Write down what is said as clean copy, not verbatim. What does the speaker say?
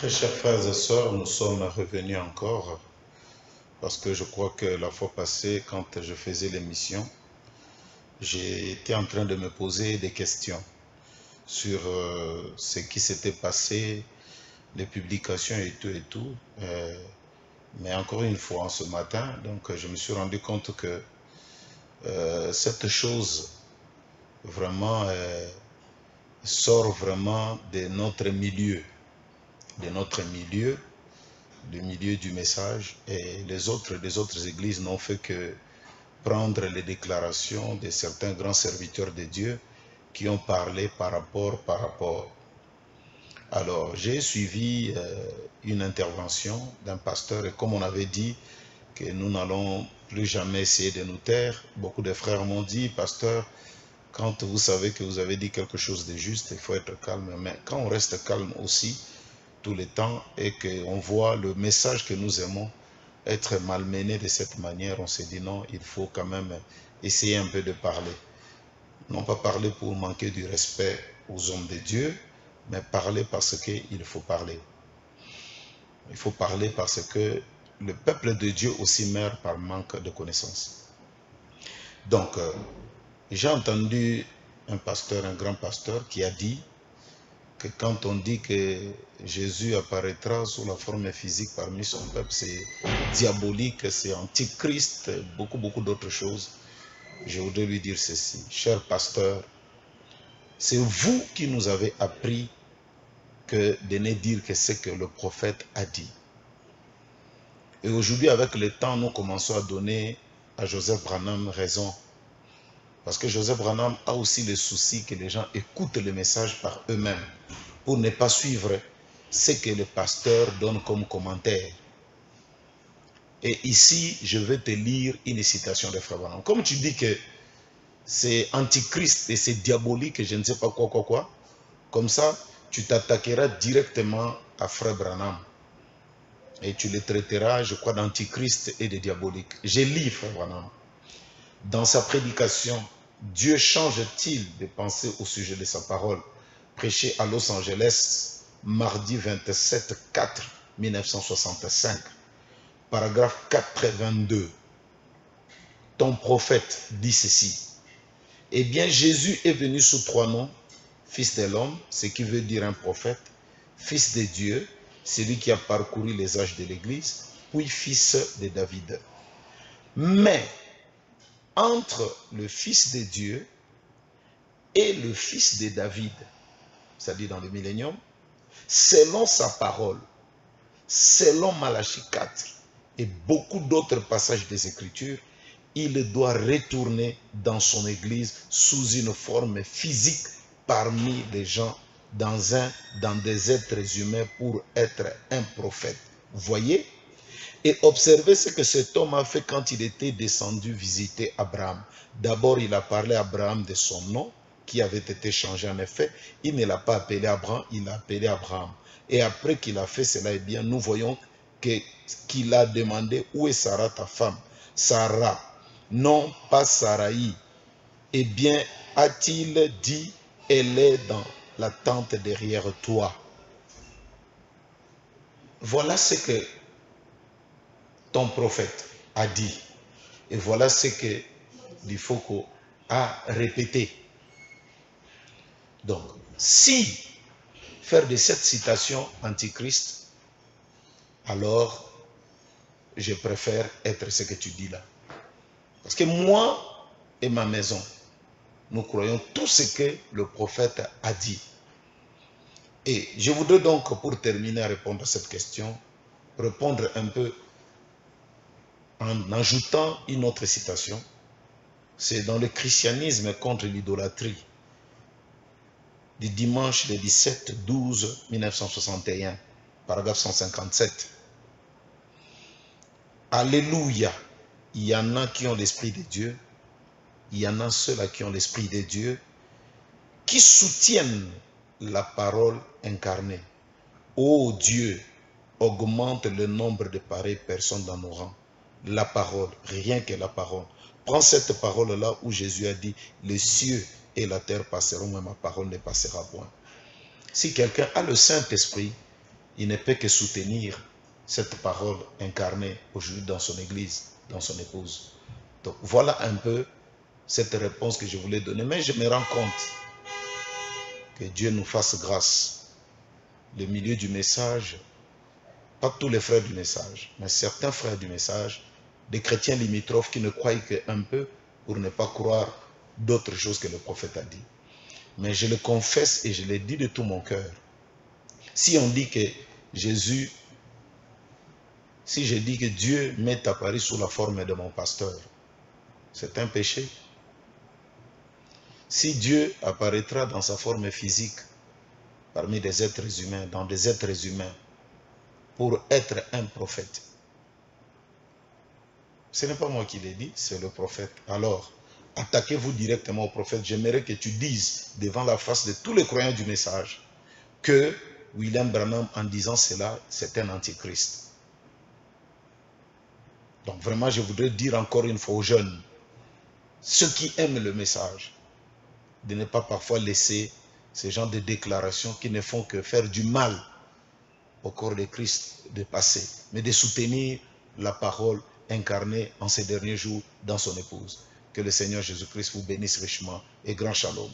Très chers frères et sœurs, nous sommes revenus encore parce que je crois que la fois passée, quand je faisais l'émission, j'ai été en train de me poser des questions sur ce qui s'était passé, les publications et tout et tout. Mais encore une fois, ce matin, donc je me suis rendu compte que cette chose vraiment sort vraiment de notre milieu, du milieu du message, et les autres églises n'ont fait que prendre les déclarations de certains grands serviteurs de Dieu qui ont parlé par rapport. Alors, j'ai suivi une intervention d'un pasteur, et comme on avait dit que nous n'allons plus jamais essayer de nous taire, beaucoup de frères m'ont dit, pasteur, quand vous savez que vous avez dit quelque chose de juste, il faut être calme. Mais quand on reste calme aussi, tout le temps, et qu'on voit le message que nous aimons être malmené de cette manière, on s'est dit non, il faut quand même essayer un peu de parler. Non pas parler pour manquer du respect aux hommes de Dieu, mais parler parce qu'il faut parler. Il faut parler parce que le peuple de Dieu aussi meurt par manque de connaissances. Donc, j'ai entendu un pasteur, un grand pasteur, qui a dit que quand on dit que Jésus apparaîtra sous la forme physique parmi son peuple, c'est diabolique, c'est antichrist, beaucoup d'autres choses. Je voudrais lui dire ceci, cher pasteur, c'est vous qui nous avez appris que de ne dire que ce que le prophète a dit. Et aujourd'hui, avec le temps, nous commençons à donner à Joseph Branham raison. Parce que Joseph Branham a aussi le souci que les gens écoutent le message par eux-mêmes pour ne pas suivre ce que le pasteur donne comme commentaire. Et ici, je vais te lire une citation de Frère Branham. Comme tu dis que c'est antichrist et c'est diabolique, je ne sais pas quoi, comme ça, tu t'attaqueras directement à Frère Branham. Et tu le traiteras, je crois, d'antichrist et de diabolique. Je lis Frère Branham. Dans sa prédication, Dieu change-t-il de pensée au sujet de sa parole, prêchée à Los Angeles, mardi 27/4/1965, paragraphe 82. Ton prophète dit ceci. Eh bien, Jésus est venu sous 3 noms, fils de l'homme, ce qui veut dire un prophète, fils de Dieu, celui qui a parcouru les âges de l'Église, puis fils de David. Mais, entre le fils de Dieu et le fils de David, c'est-à-dire dans le millénium, selon sa parole, selon Malachie 4 et beaucoup d'autres passages des Écritures, il doit retourner dans son église sous une forme physique parmi les gens, dans des êtres humains pour être un prophète. Voyez? Et observez ce que cet homme a fait quand il était descendu visiter Abraham. D'abord, il a parlé à Abraham de son nom, qui avait été changé en effet. Il ne l'a pas appelé Abraham, il l'a appelé Abraham. Et après qu'il a fait cela, eh bien, nous voyons qu'il a demandé, où est Sarah ta femme? Sarah, non pas Saraï. Eh bien, a-t-il dit, elle est dans la tente derrière toi. Voilà ce que ton prophète a dit. Et voilà ce que l'Ifoko a répété. Donc, si faire de cette citation antichrist, alors je préfère être ce que tu dis là. Parce que moi et ma maison, nous croyons tout ce que le prophète a dit. Et je voudrais donc, pour terminer à répondre à cette question, répondre un peu en ajoutant une autre citation. C'est dans le christianisme contre l'idolâtrie du dimanche le 17/12/1961, paragraphe 157. Alléluia, il y en a qui ont l'Esprit de Dieu, il y en a ceux-là qui ont l'Esprit de Dieu, qui soutiennent la parole incarnée. Ô Dieu, augmente le nombre de pareilles personnes dans nos rangs. La parole, rien que la parole. Prends cette parole-là où Jésus a dit, les cieux et la terre passeront, mais ma parole ne passera point. Si quelqu'un a le Saint-Esprit, il ne peut que soutenir cette parole incarnée aujourd'hui dans son église, dans son épouse. Donc voilà un peu cette réponse que je voulais donner. Mais je me rends compte que Dieu nous fasse grâce. Le milieu du message, pas tous les frères du message, mais certains frères du message, des chrétiens limitrophes qui ne croient qu'un peu pour ne pas croire d'autres choses que le prophète a dit. Mais je le confesse et je le dis de tout mon cœur. Si on dit que Jésus, si je dis que Dieu m'est apparu sous la forme de mon pasteur, c'est un péché. Si Dieu apparaîtra dans sa forme physique, parmi des êtres humains, dans des êtres humains, pour être un prophète, ce n'est pas moi qui l'ai dit, c'est le prophète. Alors, attaquez-vous directement au prophète. J'aimerais que tu dises devant la face de tous les croyants du message que William Branham, en disant cela, c'est un antichrist. Donc vraiment, je voudrais dire encore une fois aux jeunes, ceux qui aiment le message, de ne pas parfois laisser ces genres de déclarations qui ne font que faire du mal au corps de Christ de passer, mais de soutenir la parole incarnée en ces derniers jours dans son épouse. Que le Seigneur Jésus-Christ vous bénisse richement et grand shalom.